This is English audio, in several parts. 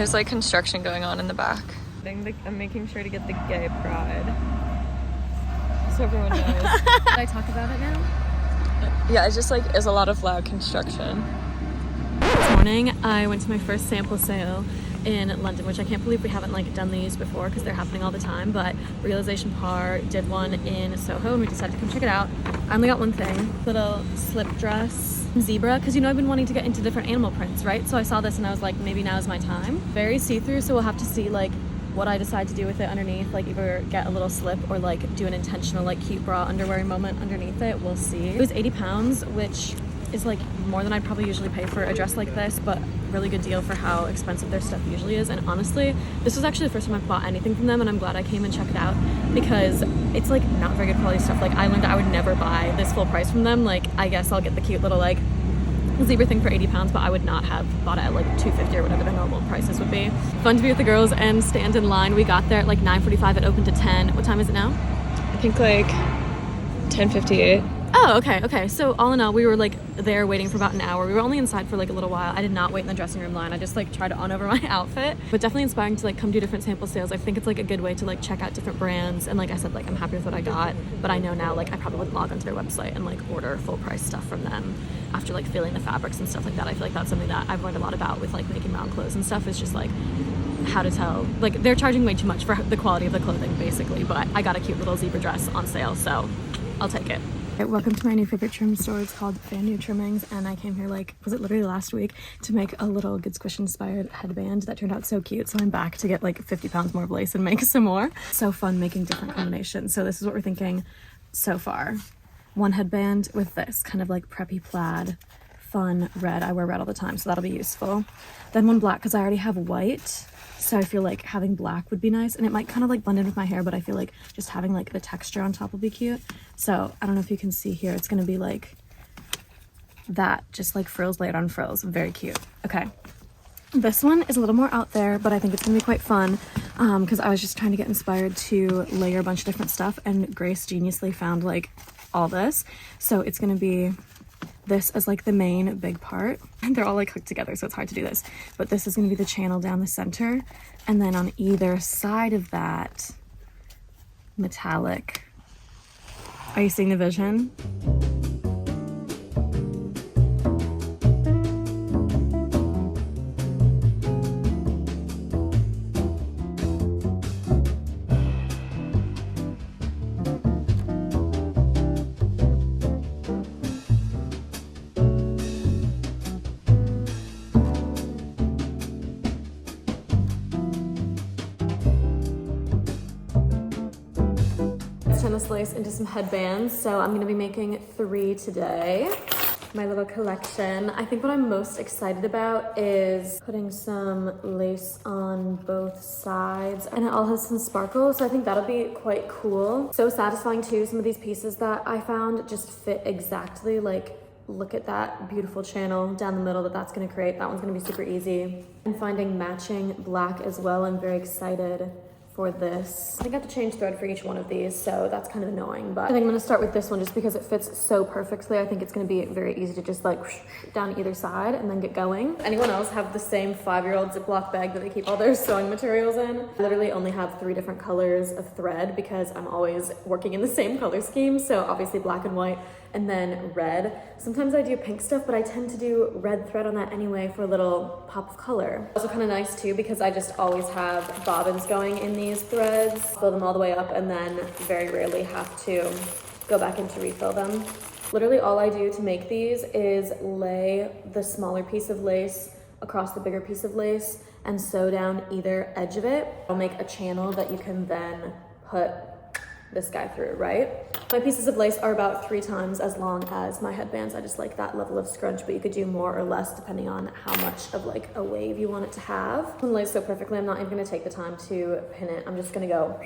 There's like construction going on in the back. I'm making sure to get the gay pride, so everyone knows. Did I talk about it now? Yeah, it's just like, it's a lot of loud construction. This morning, I went to my first sample sale in London, which I can't believe we haven't like done these before because they're happening all the time, but Realization Par did one in Soho and we decided to come check it out. I only got one thing, little slip dress zebra, because you know I've been wanting to get into different animal prints, right? So I saw this and I was like, maybe now is my time. Very see-through, so we'll have to see like what I decide to do with it underneath, like either get a little slip or like do an intentional like cute bra underwear moment underneath it. We'll see. It was 80 pounds, which is like more than I'd probably usually pay for a dress like this, but really good deal for how expensive their stuff usually is. And honestly, this was actually the first time I've bought anything from them, and I'm glad I came and checked it out because it's like not very good quality stuff. Like I learned I would never buy this full price from them. Like I guess I'll get the cute little like zebra thing for 80 pounds, but I would not have bought it at like 250 or whatever the normal prices would be. Fun to be with the girls and stand in line. We got there at like 9:45. It opened to 10. What time is it now? I think like 10:58. Oh, okay. So all in all, we were like there waiting for about an hour. We were only inside for like a little while. I did not wait in the dressing room line. I just like tried to on over my outfit, but definitely inspiring to like come do different sample sales. I think it's like a good way to like check out different brands. And like I said, like I'm happy with what I got, but I know now like I probably wouldn't log onto their website and like order full price stuff from them after like feeling the fabrics and stuff like that. I feel like that's something that I've learned a lot about with like making my own clothes and stuff, is just like how to tell, like they're charging way too much for the quality of the clothing basically, but I got a cute little zebra dress on sale, so I'll take it. Welcome to my new favorite trim store. It's called Fan New Trimmings, and I came here like, was it literally last week, to make a little Good Squish inspired headband that turned out so cute. So I'm back to get like 50 pounds more of lace and make some more. So fun making different combinations. So this is what we're thinking so far. One headband with this kind of like preppy plaid, fun red. I wear red all the time, so that'll be useful. Then one black because I already have white. So I feel like having black would be nice, and it might kind of like blend in with my hair, but I feel like just having like the texture on top will be cute. So I don't know if you can see here, it's gonna be like that, just like frills layered on frills. Very cute. Okay, this one is a little more out there, but I think it's gonna be quite fun because I was just trying to get inspired to layer a bunch of different stuff, and Grace geniusly found like all this. So it's gonna be this as like the main big part, and they're all like hooked together, so it's hard to do this, but this is going to be the channel down the center, and then on either side of that, metallic. Are you seeing the vision? Turn this lace into some headbands, so I'm going to be making 3 today. My little collection. I think what I'm most excited about is putting some lace on both sides, and it all has some sparkle, so I think that'll be quite cool. So satisfying too. Some of these pieces that I found just fit exactly. Like, look at that beautiful channel down the middle that's going to create. That one's going to be super easy. And finding matching black as well. I'm very excited for this. I think I have to change thread for each one of these, so that's kind of annoying, but I think I'm gonna start with this one just because it fits so perfectly. I think it's gonna be very easy to just like down either side and then get going. Anyone else have the same 5-year-old Ziploc bag that they keep all their sewing materials in? I literally only have 3 different colors of thread because I'm always working in the same color scheme, so obviously black and white, and then red. Sometimes I do pink stuff, but I tend to do red thread on that anyway for a little pop of color. Also kind of nice too because I just always have bobbins going in these threads, fill them all the way up, and then very rarely have to go back in to refill them. Literally all I do to make these is lay the smaller piece of lace across the bigger piece of lace and sew down either edge of it. I'll make a channel that you can then put this guy through, right? My pieces of lace are about 3 times as long as my headbands. I just like that level of scrunch, but you could do more or less depending on how much of like a wave you want it to have. It lays so perfectly, I'm not even gonna take the time to pin it. I'm just gonna go,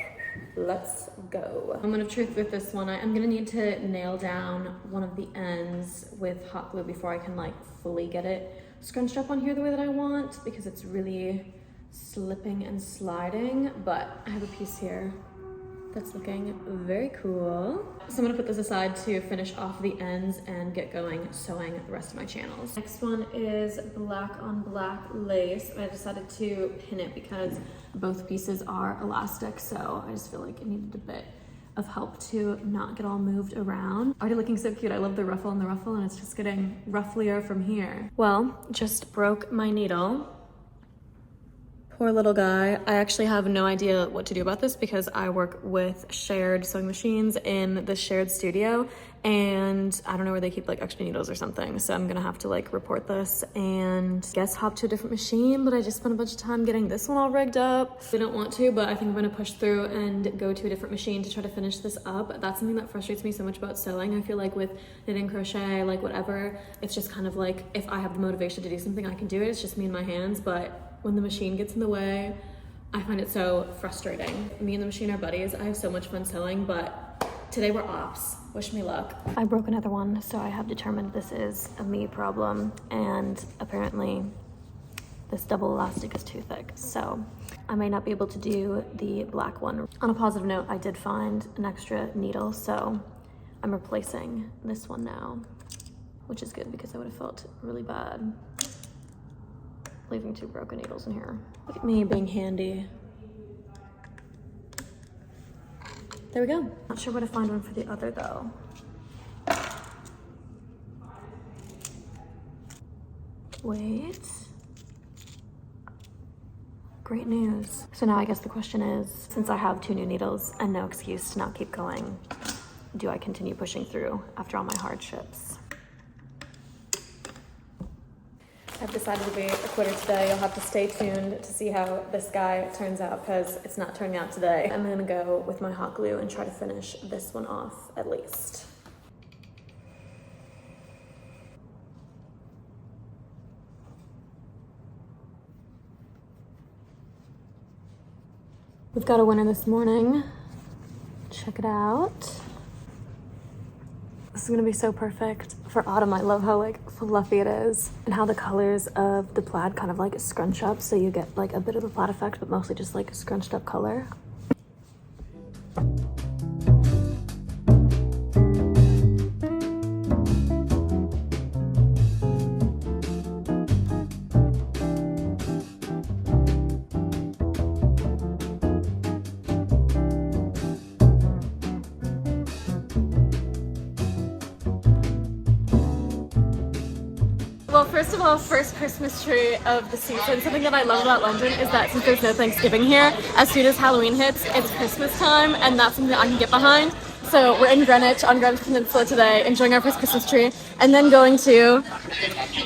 let's go. Moment of truth with this one, I'm gonna need to nail down one of the ends with hot glue before I can like fully get it scrunched up on here the way that I want, because it's really slipping and sliding, but I have a piece here That's looking very cool. So I'm gonna put this aside to finish off the ends and get going sewing the rest of my channels. Next one is black on black lace. I decided to pin it because both pieces are elastic, so I just feel like it needed a bit of help to not get all moved around. Already looking so cute. I love the ruffle and it's just getting rufflier from here. Well, just broke my needle. Poor little guy. I actually have no idea what to do about this because I work with shared sewing machines in the shared studio and I don't know where they keep like extra needles or something. So I'm gonna have to like report this and guess hop to a different machine, but I just spent a bunch of time getting this one all rigged up. I don't want to, but I think I'm gonna push through and go to a different machine to try to finish this up. That's something that frustrates me so much about sewing. I feel like with knitting, crochet, like whatever, it's just kind of like if I have the motivation to do something, I can do it. It's just me and my hands, but when the machine gets in the way, I find it so frustrating. Me and the machine are buddies. I have so much fun sewing, but today we're ops. Wish me luck. I broke another one, so I have determined this is a me problem, and apparently this double elastic is too thick, so I may not be able to do the black one. On a positive note, I did find an extra needle, so I'm replacing this one now, which is good because I would have felt really bad leaving 2 broken needles in here. Look at me being handy. There we go. Not sure where to find one for the other though. Wait. Great news. So now I guess the question is, since I have 2 new needles and no excuse to not keep going, do I continue pushing through after all my hardships? I've decided to be a quitter today. You'll have to stay tuned to see how this guy turns out because it's not turning out today. I'm gonna go with my hot glue and try to finish this one off at least. We've got a winner this morning. Check it out. This is gonna be so perfect for autumn. I love how like fluffy it is and how the colors of the plaid kind of like scrunch up, so you get like a bit of a plaid effect, but mostly just like scrunched up color. Well, first of all, first Christmas tree of the season. Something that I love about London is that since there's no Thanksgiving here, as soon as Halloween hits, it's Christmas time, and that's something that I can get behind. So we're in Greenwich, on Greenwich Peninsula today, enjoying our first Christmas tree, and then going to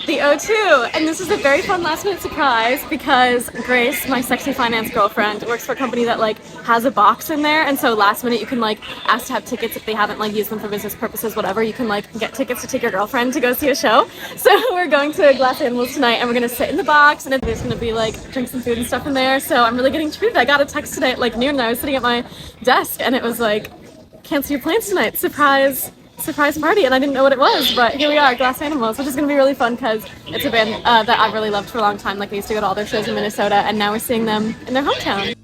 the O2. And this is a very fun last minute surprise because Grace, my sexy finance girlfriend, works for a company that like has a box in there, and so last minute you can like ask to have tickets if they haven't like used them for business purposes, whatever. You can like get tickets to take your girlfriend to go see a show. So we're going to Glass Animals tonight, and we're gonna sit in the box, and there's gonna be like drinks and food and stuff in there. So I'm really getting treated. I got a text today at like noon, and I was sitting at my desk, and it was like, cancel your plans tonight, surprise party, and I didn't know what it was, but here we are, Glass Animals, which is going to be really fun because it's a band that I've really loved for a long time. Like, we used to go to all their shows in Minnesota, and now we're seeing them in their hometown.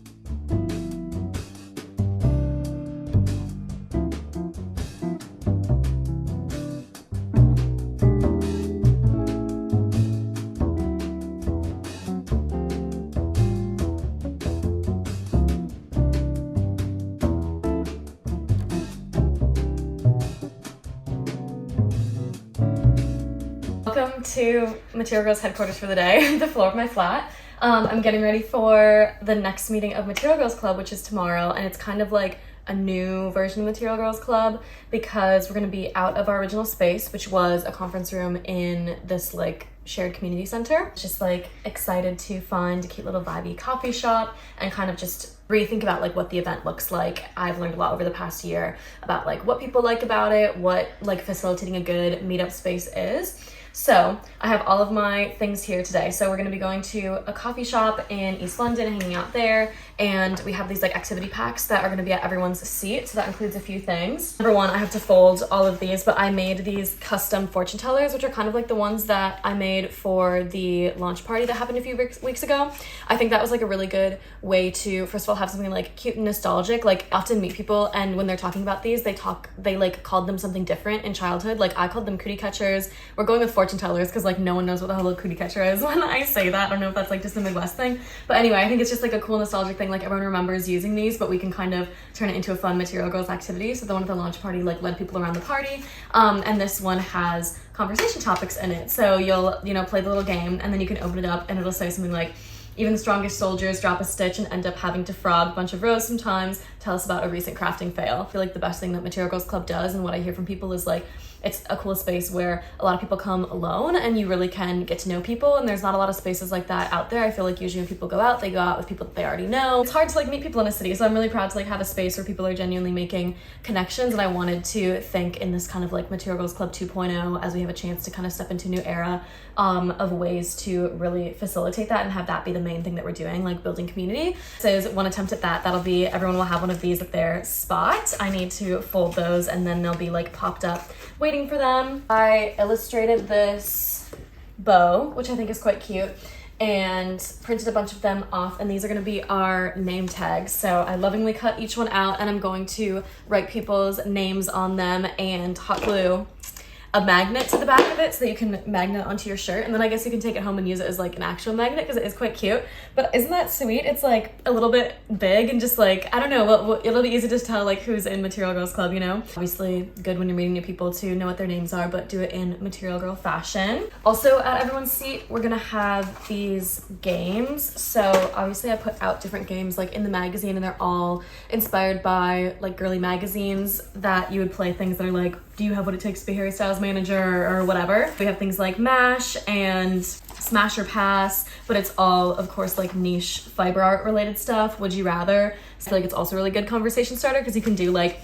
Welcome to Material Girls headquarters for the day, the floor of my flat. I'm getting ready for the next meeting of Material Girls Club, which is tomorrow, and it's kind of like a new version of Material Girls Club because we're going to be out of our original space, which was a conference room in this like shared community center. Just like excited to find a cute little vibey coffee shop and kind of just rethink about like what the event looks like. I've learned a lot over the past year about like what people like about it, what like facilitating a good meetup space is. So I have all of my things here today. So we're gonna be going to a coffee shop in East London, hanging out there. And we have these like activity packs that are gonna be at everyone's seat. So that includes a few things. Number one, I have to fold all of these, but I made these custom fortune tellers, which are kind of like the ones that I made for the launch party that happened a few weeks ago. I think that was like a really good way to, first of all, have something like cute and nostalgic. Like I often meet people and when they're talking about these, they like called them something different in childhood. Like I called them cootie catchers. We're going with fortune tellers because like no one knows what the hell a cootie catcher is when I say that. I don't know if that's like just a Midwest thing. But anyway, I think it's just like a cool nostalgic thing. Like everyone remembers using these, but we can kind of turn it into a fun Material Girls activity. So the one at the launch party like led people around the party. And this one has conversation topics in it. So you'll, play the little game and then you can open it up and it'll say something like, even the strongest soldiers drop a stitch and end up having to frog a bunch of rows sometimes. Tell us about a recent crafting fail. I feel like the best thing that Material Girls Club does and what I hear from people is like, it's a cool space where a lot of people come alone and you really can get to know people, and there's not a lot of spaces like that out there. I feel like usually when people go out, they go out with people that they already know. It's hard to like meet people in a city, so I'm really proud to like have a space where people are genuinely making connections, and I wanted to think in this kind of like Material Girls Club 2.0 as we have a chance to kind of step into a new era of ways to really facilitate that and have that be the main thing that we're doing, like building community. So is one attempt at that. That'll be, everyone will have one of these at their spot. I need to fold those and then they'll be like popped up waiting for them. I illustrated this bow, which I think is quite cute, and printed a bunch of them off, and these are going to be our name tags. So I lovingly cut each one out and I'm going to write people's names on them and hot glue a magnet to the back of it so that you can magnet onto your shirt, and then I guess you can take it home and use it as like an actual magnet because it is quite cute. But isn't that sweet? It's like a little bit big and just like, I don't know, it'll be easy to tell like who's in Material Girls Club, Obviously good when you're meeting new people to know what their names are, but do it in Material Girl fashion. Also at everyone's seat, we're gonna have these games. So obviously I put out different games like in the magazine, and they're all inspired by like girly magazines that you would play things that are like, do you have what it takes to be Harry Styles manager or whatever. We have things like MASH and Smash or Pass, but it's all of course like niche fiber art related stuff. Would you rather? I feel like it's also a really good conversation starter because you can do like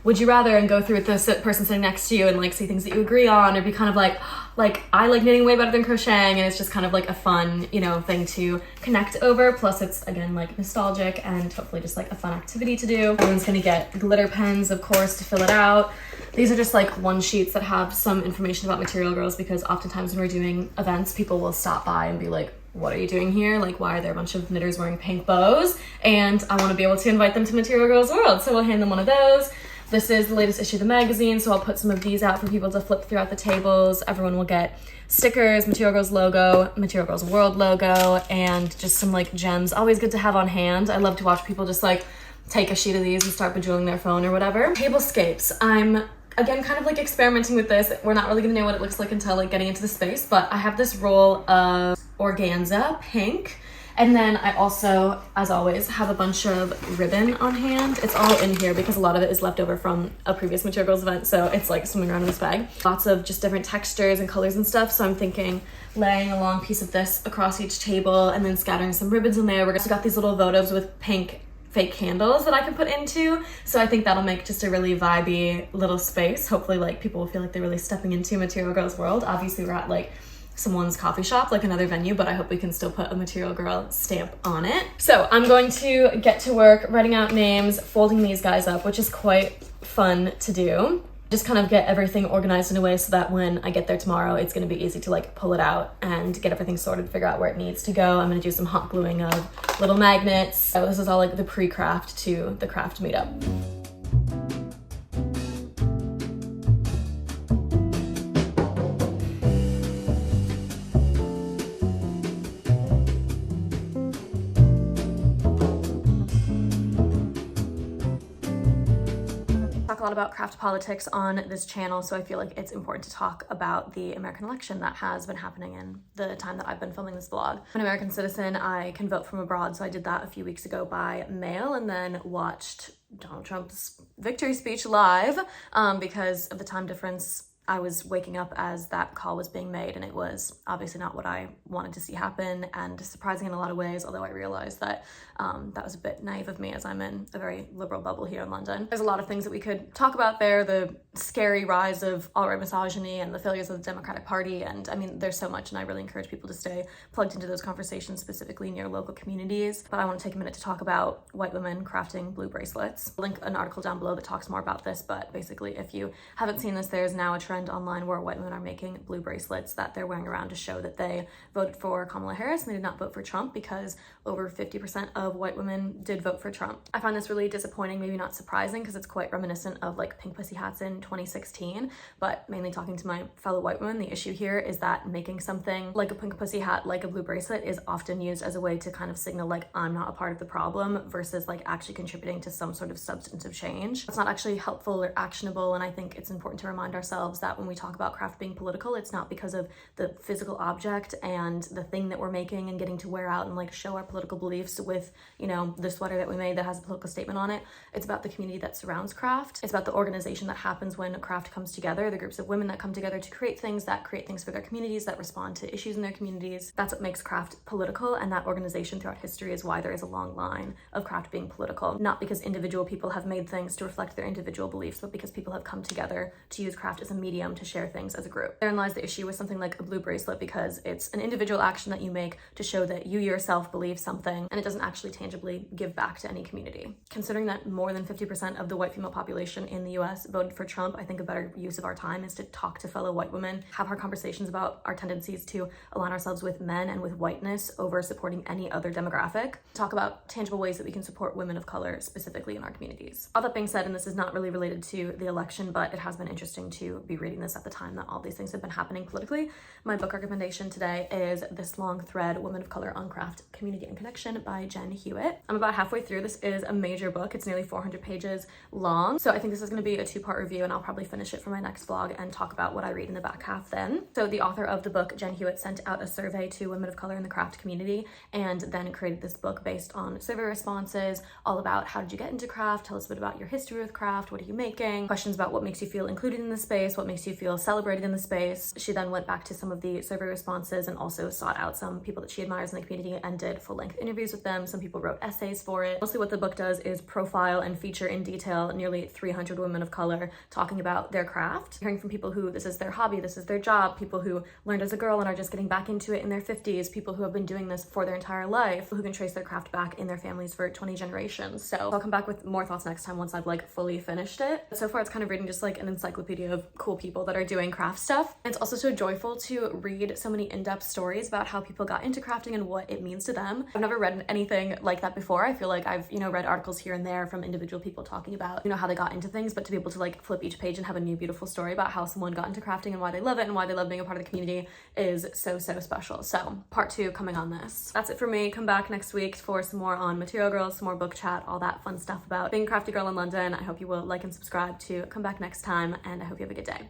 would you rather and go through with the person sitting next to you and like see things that you agree on, or be kind of like I like knitting way better than crocheting, and it's just kind of like a fun thing to connect over. Plus it's again like nostalgic and hopefully just like a fun activity to do. Everyone's gonna get glitter pens of course to fill it out. These are just like one sheets that have some information about Material Girls, because oftentimes when we're doing events, people will stop by and be like, what are you doing here? Like, why are there a bunch of knitters wearing pink bows? And I want to be able to invite them to Material Girls World. So we'll hand them one of those. This is the latest issue of the magazine, so I'll put some of these out for people to flip throughout the tables. Everyone will get stickers, Material Girls logo, Material Girls World logo, and just some like gems. Always good to have on hand. I love to watch people just like take a sheet of these and start bejeweling their phone or whatever. Tablescapes. I'm again kind of like experimenting with this. We're not really gonna know what it looks like until like getting into the space, but I have this roll of organza pink, and then I also, as always, have a bunch of ribbon on hand. It's all in here because a lot of it is left over from a previous Material Girls event, so it's like swimming around in this bag. Lots of just different textures and colors and stuff, so I'm thinking laying a long piece of this across each table and then scattering some ribbons in there. We've got these little votives with pink fake candles that I can put into, so I think that'll make just a really vibey little space. Hopefully like people will feel like they're really stepping into Material Girls World. Obviously we're at like someone's coffee shop, like another venue, but I hope we can still put a Material Girl stamp on it. So I'm going to get to work writing out names, folding these guys up, which is quite fun to do. Just kind of get everything organized in a way so that when I get there tomorrow, it's gonna be easy to like pull it out and get everything sorted, figure out where it needs to go. I'm gonna do some hot gluing of little magnets. So this is all like the pre-craft to the craft meetup. Talk a lot about craft politics on this channel, so I feel like it's important to talk about the American election that has been happening in the time that I've been filming this vlog. I'm an American citizen. I can vote from abroad, so I did that a few weeks ago by mail and then watched Donald Trump's victory speech live because of the time difference. I was waking up as that call was being made, and it was obviously not what I wanted to see happen, and surprising in a lot of ways, although I realized that that was a bit naive of me as I'm in a very liberal bubble here in London. There's a lot of things that we could talk about there, the scary rise of alt-right misogyny and the failures of the Democratic Party, and I mean, there's so much, and I really encourage people to stay plugged into those conversations, specifically in your local communities. But I want to take a minute to talk about white women crafting blue bracelets. I'll link an article down below that talks more about this, but basically, if you haven't seen this, there's now a trend online where white women are making blue bracelets that they're wearing around to show that they voted for Kamala Harris and they did not vote for Trump, because over 50% of white women did vote for Trump. I find this really disappointing, maybe not surprising, because it's quite reminiscent of like pink pussy hats in 2016, but mainly talking to my fellow white women, the issue here is that making something like a pink pussy hat, like a blue bracelet, is often used as a way to kind of signal like I'm not a part of the problem versus like actually contributing to some sort of substantive change. It's not actually helpful or actionable, and I think it's important to remind ourselves that when we talk about craft being political, it's not because of the physical object and the thing that we're making and getting to wear out and like show our political beliefs with, you know, the sweater that we made that has a political statement on it. It's about the community that surrounds craft. It's about the organization that happens when craft comes together, the groups of women that come together to create things for their communities, that respond to issues in their communities. That's what makes craft political, and that organization throughout history is why there is a long line of craft being political. Not because individual people have made things to reflect their individual beliefs, but because people have come together to use craft as a medium to share things as a group. Therein lies the issue with something like a blue bracelet, because it's an individual action that you make to show that you yourself believe something, and it doesn't actually tangibly give back to any community. Considering that more than 50% of the white female population in the US voted for Trump, I think a better use of our time is to talk to fellow white women, have hard conversations about our tendencies to align ourselves with men and with whiteness over supporting any other demographic, talk about tangible ways that we can support women of color specifically in our communities. All that being said, and this is not really related to the election, but it has been interesting to be reading this at the time that all these things have been happening politically, my book recommendation today is this long thread, Women of Color on Craft, Community and Connection by Jen Hewitt. I'm about halfway through. This is a major book. It's nearly 400 pages long. So I think this is going to be a 2-part review, and I'll probably finish it for my next vlog and talk about what I read in the back half then. So the author of the book, Jen Hewitt, sent out a survey to women of color in the craft community, and then created this book based on survey responses, all about how did you get into craft, tell us a bit about your history with craft, what are you making, questions about what makes you feel included in the space, what makes you feel celebrated in the space. She then went back to some of the survey responses and also sought out some people that she admires in the community and did full-length interviews with them. Some people wrote essays for it. Mostly what the book does is profile and feature in detail nearly 300 women of color talking about their craft, hearing from people who this is their hobby, this is their job, people who learned as a girl and are just getting back into it in their 50s, people who have been doing this for their entire life, who can trace their craft back in their families for 20 generations. So I'll come back with more thoughts next time once I've like fully finished it. So far it's kind of reading just like an encyclopedia of cool people that are doing craft stuff. And it's also so joyful to read so many in-depth stories about how people got into crafting and what it means to them. I've never read anything like that before. I feel like I've, read articles here and there from individual people talking about, how they got into things, but to be able to like flip each page and have a new beautiful story about how someone got into crafting and why they love it and why they love being a part of the community is so special. So part 2 coming on this. That's it for me. Come back next week for some more on Material Girls, some more book chat, all that fun stuff about being a crafty girl in London. I hope you will like and subscribe to come back next time, and I hope you have a good day.